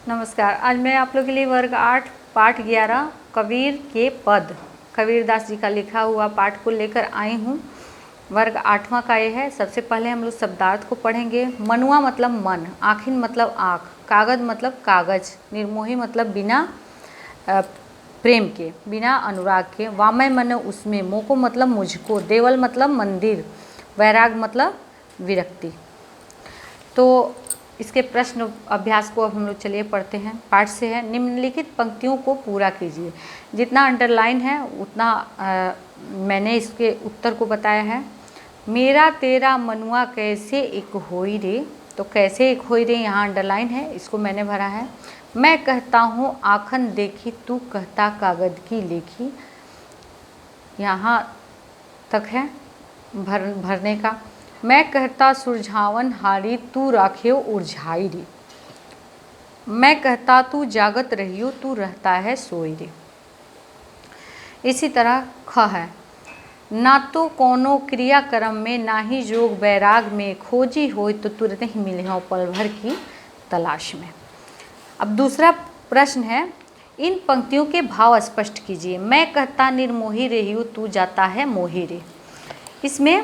नमस्कार। आज मैं आप लोग के लिए वर्ग 8 पाठ 11 कबीर के पद कबीरदास जी का लिखा हुआ पाठ को लेकर आई हूँ। वर्ग 8वां का ये है। सबसे पहले हम लोग शब्दार्थ को पढ़ेंगे। मनुआ मतलब मन, आखिन मतलब आँख, कागज मतलब कागज, निर्मोही मतलब बिना प्रेम के, बिना अनुराग के, वामय मन उसमें, मोको मतलब मुझको, देवल मतलब मंदिर, वैराग मतलब विरक्ति। तो इसके प्रश्न अभ्यास को अब हम लोग चलिए पढ़ते हैं। पाठ से है, निम्नलिखित पंक्तियों को पूरा कीजिए। जितना अंडरलाइन है उतना मैंने इसके उत्तर को बताया है। मेरा तेरा मनुआ कैसे एक होई रे, तो कैसे एक होई रे यहाँ अंडरलाइन है, इसको मैंने भरा है। मैं कहता हूँ आखन देखी, तू कहता कागज की लेखी, यहाँ तक है भरने का। मैं कहता सुरझावन हारी, तू राखियो उर्झाई रे। मैं कहता तू जागत रहियो, तू रहता है सोई रे। इसी तरह ख है, ना तो कोनो क्रियाक्रम में, ना ही जोग बैराग में, खोजी हो तो तुरंत ही मिले हो पल भर की तलाश में। अब दूसरा प्रश्न है, इन पंक्तियों के भाव स्पष्ट कीजिए। मैं कहता निर्मोही रहियो, तू जाता है मोही रे। इसमें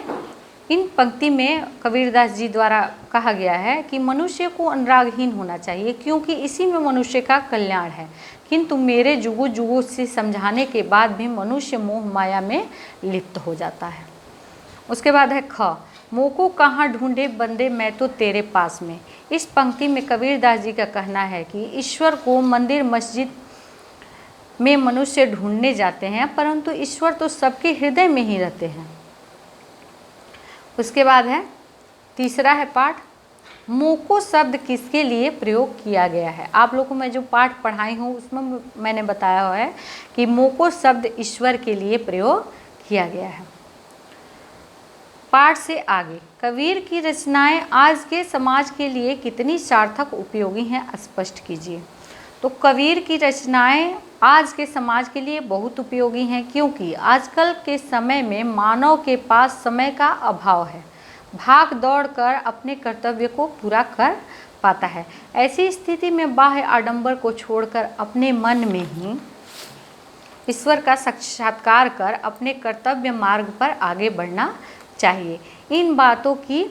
इन पंक्ति में कबीरदास जी द्वारा कहा गया है कि मनुष्य को अनुरागहीन होना चाहिए, क्योंकि इसी में मनुष्य का कल्याण है। किंतु मेरे जुगों जुगों से समझाने के बाद भी मनुष्य मोह माया में लिप्त हो जाता है। उसके बाद है ख, मोको कहाँ ढूंढे बंदे मैं तो तेरे पास में। इस पंक्ति में कबीरदास जी का कहना है कि ईश्वर को मंदिर मस्जिद में मनुष्य ढूंढने जाते हैं, परंतु ईश्वर तो सबके हृदय में ही रहते हैं। उसके बाद है तीसरा है पाठ, मोको शब्द किसके लिए प्रयोग किया गया है। आप लोगों को मैं जो पाठ पढ़ाई हूँ उसमें मैंने बताया हुआ है कि मोको शब्द ईश्वर के लिए प्रयोग किया गया है। पाठ से आगे, कबीर की रचनाएं आज के समाज के लिए कितनी सार्थक उपयोगी हैं, स्पष्ट कीजिए। तो कबीर की रचनाएं आज के समाज के लिए बहुत उपयोगी हैं, क्योंकि आजकल के समय में मानव के पास समय का अभाव है, भाग दौड़ कर अपने कर्तव्य को पूरा कर पाता है। ऐसी स्थिति में बाह्य आडंबर को छोड़कर अपने मन में ही ईश्वर का साक्षात्कार कर अपने कर्तव्य मार्ग पर आगे बढ़ना चाहिए। इन बातों की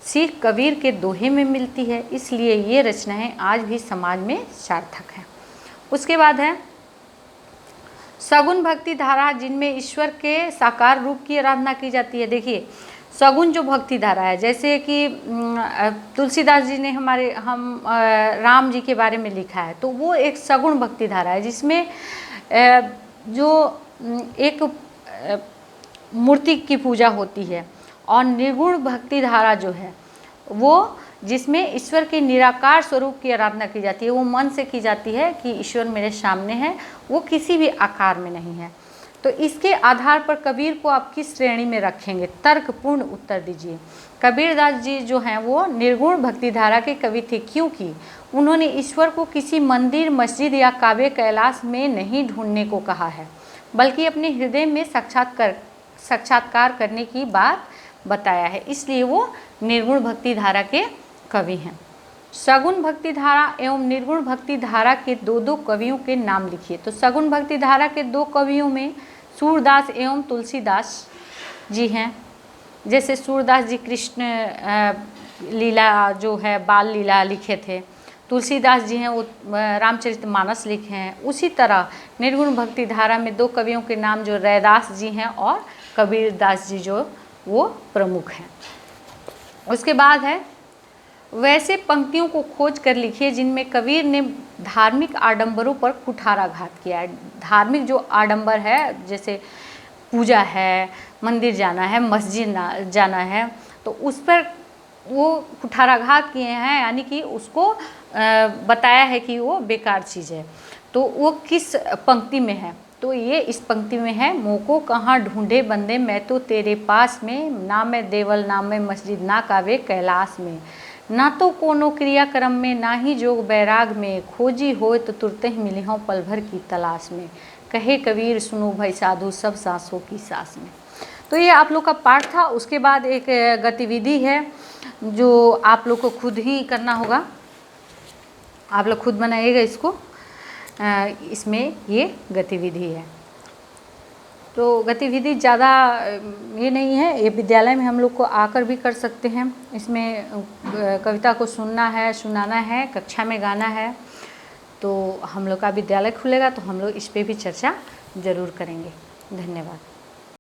सीख कबीर के दोहे में मिलती है, इसलिए ये रचनाएं आज भी समाज में सार्थक हैं। उसके बाद है सगुण भक्ति धारा, जिनमें ईश्वर के साकार रूप की आराधना की जाती है। देखिए सगुण जो भक्ति धारा है, जैसे कि तुलसीदास जी ने राम जी के बारे में लिखा है, तो वो एक सगुण भक्ति धारा है, जिसमें जो एक मूर्ति की पूजा होती है। और निर्गुण भक्ति धारा जो है वो जिसमें ईश्वर के निराकार स्वरूप की आराधना की जाती है, वो मन से की जाती है कि ईश्वर मेरे सामने है, वो किसी भी आकार में नहीं है। तो इसके आधार पर कबीर को आप किस श्रेणी में रखेंगे, तर्कपूर्ण उत्तर दीजिए। कबीरदास जी जो हैं वो निर्गुण भक्ति धारा के कवि थे, क्योंकि उन्होंने ईश्वर को किसी मंदिर मस्जिद या काव्य कैलाश में नहीं ढूंढने को कहा है, बल्कि अपने हृदय में साक्षात्कार करने की बात बताया है, इसलिए वो निर्गुण भक्ति धारा के कवि हैं। सगुण भक्ति धारा एवं निर्गुण भक्ति धारा के दो कवियों के नाम लिखिए। तो सगुण भक्ति धारा के दो कवियों में सूरदास एवं तुलसीदास जी हैं। जैसे सूरदास जी कृष्ण लीला जो है बाल लीला लिखे थे, तुलसीदास जी हैं वो रामचरितमानस लिखे हैं। उसी तरह निर्गुण भक्ति धारा में दो कवियों के नाम जो रैदास जी हैं और कबीरदास जी जो वो प्रमुख हैं। उसके बाद है, वैसे पंक्तियों को खोज कर लिखिए जिनमें कबीर ने धार्मिक आडंबरों पर कुठाराघात किया है। धार्मिक जो आडंबर है, जैसे पूजा है, मंदिर जाना है, मस्जिद जाना है, तो उस पर वो कुठाराघात किए हैं, यानी कि उसको बताया है कि वो बेकार चीज़ है। तो वो किस पंक्ति में है, तो ये इस पंक्ति में है, मोको कहाँ ढूंढे बंदे मैं तो तेरे पास में, ना मैं देवल ना मैं मस्जिद ना कावे कैलाश में, ना तो कोनो क्रियाक्रम में, ना ही जोग बैराग में, खोजी होए तो तुरते ही मिले हों पल भर की तलाश में, कहे कबीर सुनो भाई साधु सब सांसों की सांस में। तो ये आप लोग का पाठ था। उसके बाद एक गतिविधि है जो आप लोग को खुद ही करना होगा। आप लोग खुद बनाइएगा इसको। इसमें ये गतिविधि है। तो गतिविधि ज़्यादा ये नहीं है, ये विद्यालय में हम लोग को आकर भी कर सकते हैं। इसमें कविता को सुनना है, सुनाना है, कक्षा में गाना है। तो हम लोग का विद्यालय खुलेगा तो हम लोग इस पे भी चर्चा ज़रूर करेंगे। धन्यवाद।